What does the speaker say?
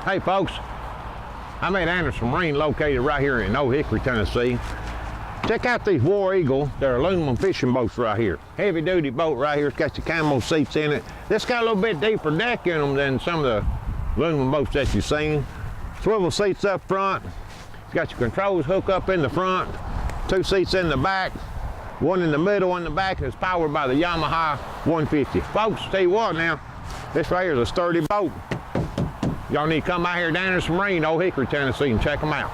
Hey folks, I'm at Anderson Marine located right here in Old Hickory, Tennessee. Check out these War Eagle. They're aluminum fishing boats right here. Heavy duty boat right here. It's got the camo seats in it. This got a little bit deeper deck in them than some of the aluminum boats that you've seen. Swivel seats up front. It's got your controls hook up in the front. 2 seats in the back. 1 in the middle, 1 in the back, and it's powered by the Yamaha 150. Folks, tell you what now, this right here is a sturdy boat. Y'all need to come out here to Anderson Marine, Old Hickory, Tennessee, and check them out.